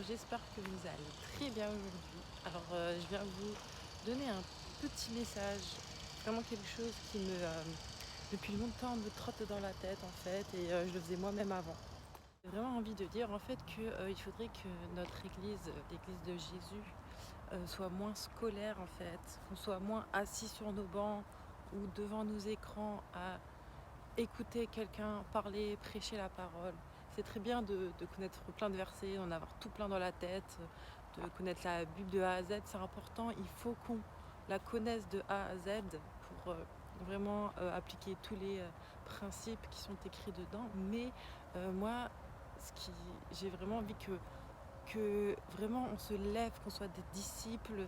j'espère que vous allez très bien aujourd'hui. Je viens vous donner un petit message, vraiment quelque chose qui depuis longtemps, me trotte dans la tête en fait, et je le faisais moi-même avant. J'ai vraiment envie de dire en fait qu'il faudrait que notre église, l'église de Jésus, soit moins scolaire en fait, qu'on soit moins assis sur nos bancs ou devant nos écrans à écouter quelqu'un parler, prêcher la parole. C'est très bien de connaître plein de versets, d'en avoir tout plein dans la tête, de connaître la Bible de A à Z. C'est important, il faut qu'on la connaisse de A à Z pour vraiment appliquer tous les principes qui sont écrits dedans. Mais moi, j'ai vraiment envie que vraiment on se lève, qu'on soit des disciples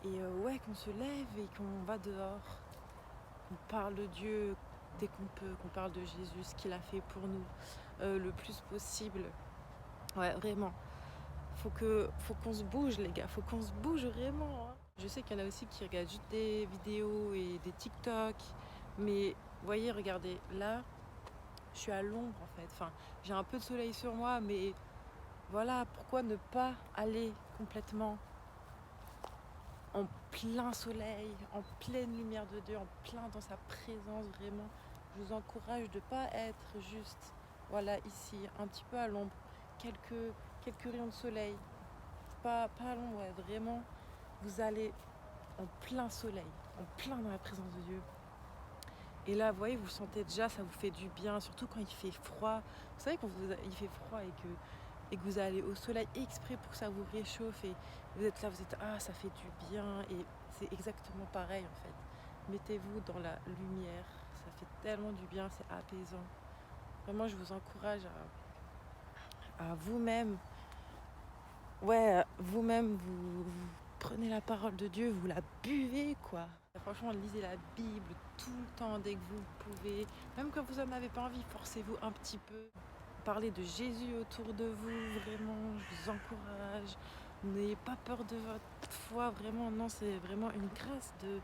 et ouais, qu'on se lève et qu'on va dehors, qu'on parle de Dieu dès qu'on peut, qu'on parle de Jésus, ce qu'il a fait pour nous, le plus possible. Ouais, vraiment. Faut qu'on se bouge, les gars. Faut qu'on se bouge vraiment, hein. Je sais qu'il y en a aussi qui regardent juste des vidéos et des TikTok. Mais voyez, regardez, là, je suis à l'ombre en fait. Enfin, j'ai un peu de soleil sur moi, mais voilà, pourquoi ne pas aller complètement en plein soleil, en pleine lumière de Dieu, en plein dans sa présence, vraiment. Je vous encourage de ne pas être juste, voilà, ici, un petit peu à l'ombre, quelques rayons de soleil, pas à l'ombre, ouais, vraiment, vous allez en plein soleil, en plein dans la présence de Dieu. Et là, vous voyez, vous sentez déjà, ça vous fait du bien, surtout quand il fait froid. Vous savez, quand il fait froid et que vous allez au soleil exprès pour que ça vous réchauffe et vous êtes là, vous êtes ah, ça fait du bien, et c'est exactement pareil en fait. Mettez-vous dans la lumière, ça fait tellement du bien, c'est apaisant. Vraiment, je vous encourage à vous-même, ouais, vous-même, vous prenez la parole de Dieu, vous la buvez quoi. Franchement, lisez la Bible tout le temps dès que vous pouvez, même quand vous n'en avez pas envie, forcez-vous un petit peu. Parlez de Jésus autour de vous, vraiment, je vous encourage. N'ayez pas peur de votre foi, vraiment, non, c'est vraiment une grâce de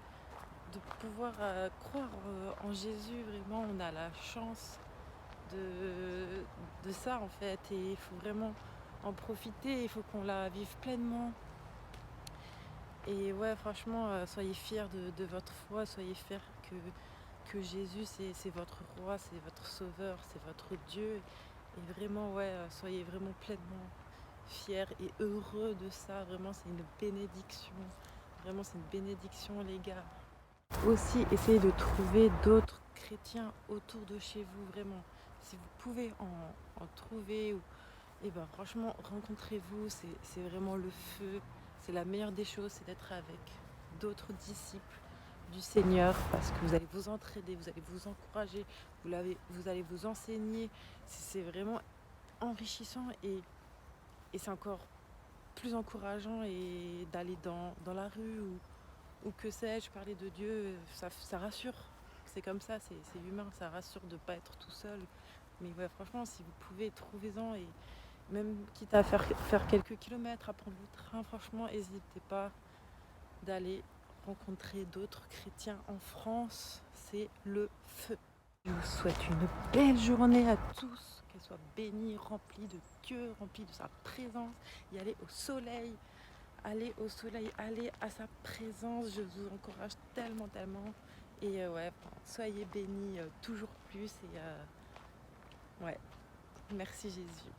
pouvoir croire en Jésus, vraiment, on a la chance de, de ça en fait, et il faut vraiment en profiter, il faut qu'on la vive pleinement. Et ouais, franchement, soyez fiers de votre foi, soyez fiers que Jésus, c'est votre roi, c'est votre sauveur, c'est votre Dieu. Et vraiment, ouais, soyez vraiment pleinement fiers et heureux de ça. Vraiment, c'est une bénédiction. Vraiment, c'est une bénédiction, les gars. Aussi, essayez de trouver d'autres chrétiens autour de chez vous, vraiment. Si vous pouvez en trouver, et ben franchement, rencontrez-vous, c'est vraiment le feu. C'est la meilleure des choses, c'est d'être avec d'autres disciples du Seigneur, parce que vous allez vous entraider, vous allez vous encourager, vous allez vous enseigner. C'est vraiment enrichissant, et c'est encore plus encourageant, et d'aller dans la rue ou que sais-je, parler de Dieu, ça rassure. C'est comme ça, c'est humain, ça rassure de ne pas être tout seul. Mais ouais, franchement, si vous pouvez, trouvez-en, et même quitte à faire quelques kilomètres, à prendre le train, franchement, n'hésitez pas d'aller rencontrer d'autres chrétiens en France. C'est le feu. Je vous souhaite une belle journée à tous, qu'elle soit bénie, remplie de Dieu, remplie de sa présence. Y aller au soleil, aller à sa présence. Je vous encourage tellement, tellement. Et ouais, soyez bénis toujours plus. Et ouais, merci Jésus.